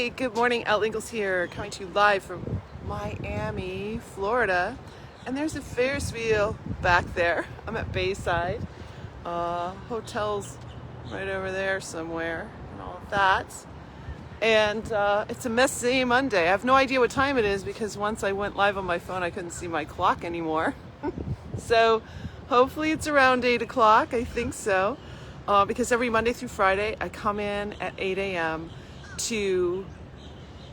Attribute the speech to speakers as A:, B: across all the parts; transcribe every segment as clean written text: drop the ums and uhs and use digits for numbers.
A: Hey, good morning. Elle here, coming to you live from Miami, Florida. And there's a Ferris wheel back there. I'm at Bayside. Hotel's right over there somewhere and all of that. And it's a messy Monday. I have no idea what time it is because once I went live on my phone, I couldn't see my clock anymore. So hopefully it's around 8 o'clock. I think so. Because every Monday through Friday, I come in at 8 a.m. to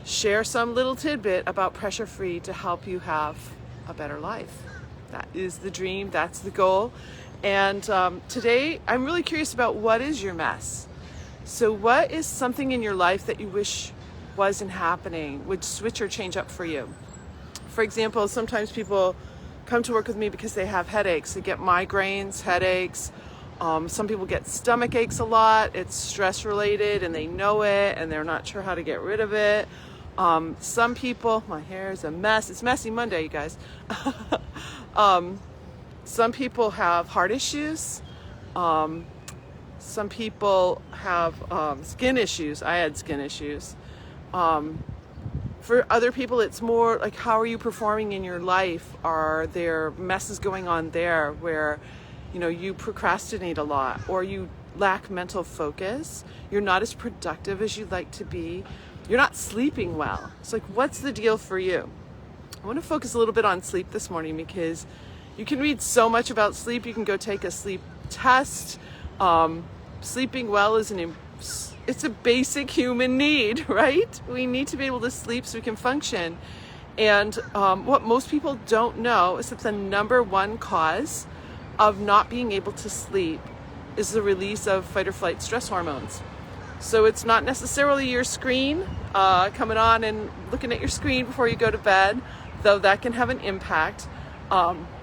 A: share some little tidbit about pressure-free to help you have a better life. That is the dream, that's the goal. And today, I'm really curious about what is your mess. So what is something in your life that you wish wasn't happening, would switch or change up for you? For example, sometimes people come to work with me because they have headaches. They get migraines, headaches. Some people get stomach aches a lot. It's stress related and they know it and they're not sure how to get rid of it. Some people, my hair is a mess. It's messy Monday, you guys. Some people have heart issues. Some people have skin issues. I had skin issues. For other people, it's more like, how are you performing in your life? Are there messes going on there where you procrastinate a lot, or you lack mental focus, you're not as productive as you'd like to be, you're not sleeping well. It's like, what's the deal for you? I want to focus a little bit on sleep this morning because you can read so much about sleep. You can go take a sleep test. Sleeping well is it's a basic human need, right? We need to be able to sleep so we can function. And what most people don't know is that the number one cause of not being able to sleep is the release of fight or flight stress hormones. So it's not necessarily your screen, coming on and looking at your screen before you go to bed, though that can have an impact.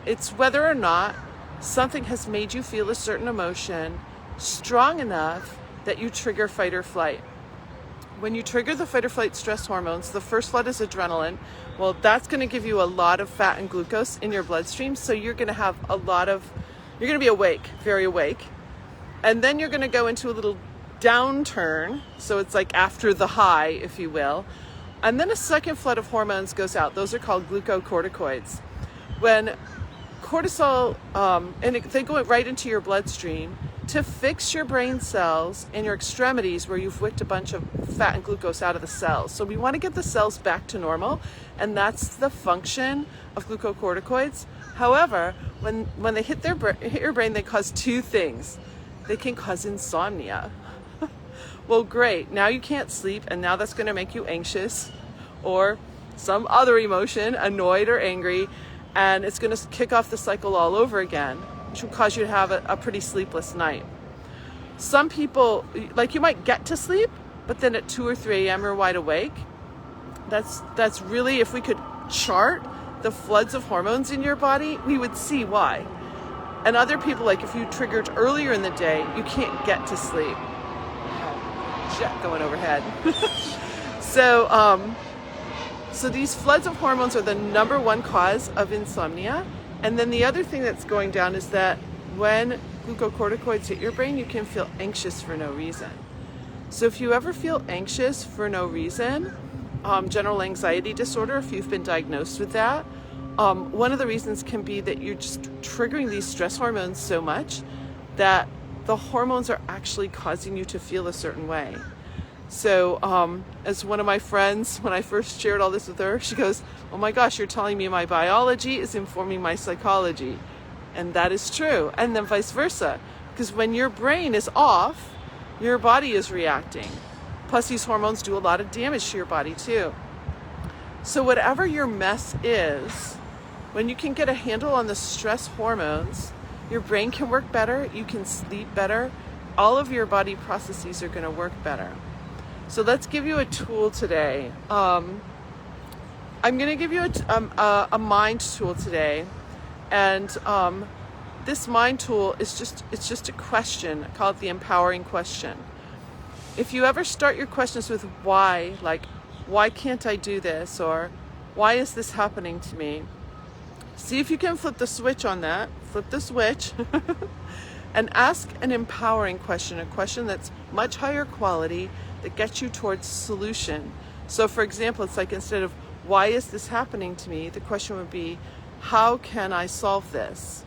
A: It's whether or not something has made you feel a certain emotion strong enough that you trigger fight or flight. When you trigger the fight or flight stress hormones, the first flood is adrenaline. Well, that's going to give you a lot of fat and glucose in your bloodstream. So you're going to have you're going to be awake, very awake. And then you're going to go into a little downturn. So it's like after the high, if you will. And then a second flood of hormones goes out. Those are called glucocorticoids. When cortisol, they go right into your bloodstream to fix your brain cells and your extremities where you've wicked a bunch of fat and glucose out of the cells. So we want to get the cells back to normal, and that's the function of glucocorticoids. However, when they hit your brain, they cause two things. They can cause insomnia. Well, great. Now you can't sleep, and now that's going to make you anxious or some other emotion, annoyed or angry, and it's going to kick off the cycle all over again, which will cause you to have a pretty sleepless night. Some people, you might get to sleep, but then at 2 or 3 a.m. you're wide awake. That's really, if we could chart the floods of hormones in your body, we would see why. And other people, like if you triggered earlier in the day, you can't get to sleep. Jet going overhead. So these floods of hormones are the number one cause of insomnia. And then the other thing that's going down is that when glucocorticoids hit your brain, you can feel anxious for no reason. So if you ever feel anxious for no reason, general anxiety disorder, if you've been diagnosed with that, one of the reasons can be that you're just triggering these stress hormones so much that the hormones are actually causing you to feel a certain way. So as one of my friends, when I first shared all this with her, she goes, "Oh my gosh, you're telling me my biology is informing my psychology." And that is true. And then vice versa. Because when your brain is off, your body is reacting. Plus these hormones do a lot of damage to your body too. So whatever your mess is, when you can get a handle on the stress hormones, your brain can work better, you can sleep better, all of your body processes are going to work better. So let's give you a tool today. I'm going to give you a mind tool today, and this mind tool is just a question. I call it the empowering question. If you ever start your questions with why, like why can't I do this, or why is this happening to me? See if you can flip the switch on that. Flip the switch and ask an empowering question, a question that's much higher quality, that gets you towards solution. So for example, it's like instead of why is this happening to me, the question would be, how can I solve this?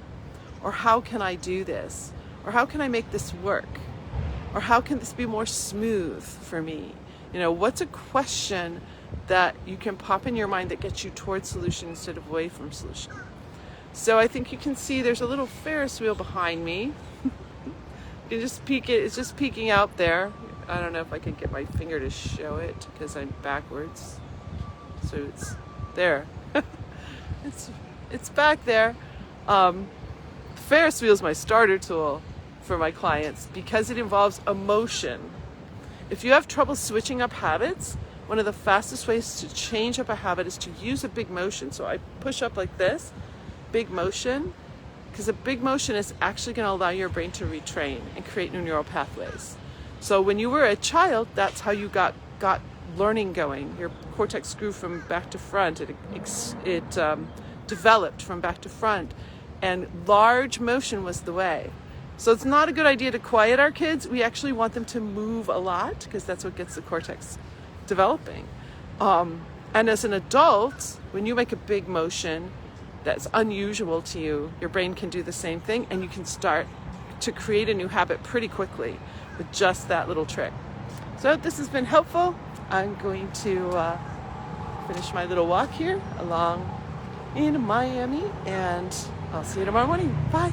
A: Or how can I do this? Or how can I make this work? Or how can this be more smooth for me? You know, what's a question that you can pop in your mind that gets you towards solution instead of away from solution? So I think you can see there's a little Ferris wheel behind me. You can just peek it, it's just peeking out there. I don't know if I can get my finger to show it because I'm backwards. So it's there. It's back there. Ferris wheel is my starter tool for my clients because it involves emotion. If you have trouble switching up habits, one of the fastest ways to change up a habit is to use a big motion. So I push up like this, big motion, because a big motion is actually going to allow your brain to retrain and create new neural pathways. So when you were a child, that's how you got learning going. Your cortex grew from back to front. It developed from back to front, and large motion was the way. So it's not a good idea to quiet our kids. We actually want them to move a lot because that's what gets the cortex developing. And as an adult, when you make a big motion that's unusual to you, your brain can do the same thing, and you can start to create a new habit pretty quickly with just that little trick. So if this has been helpful, I'm going to finish my little walk here along in Miami, and I'll see you tomorrow morning. Bye.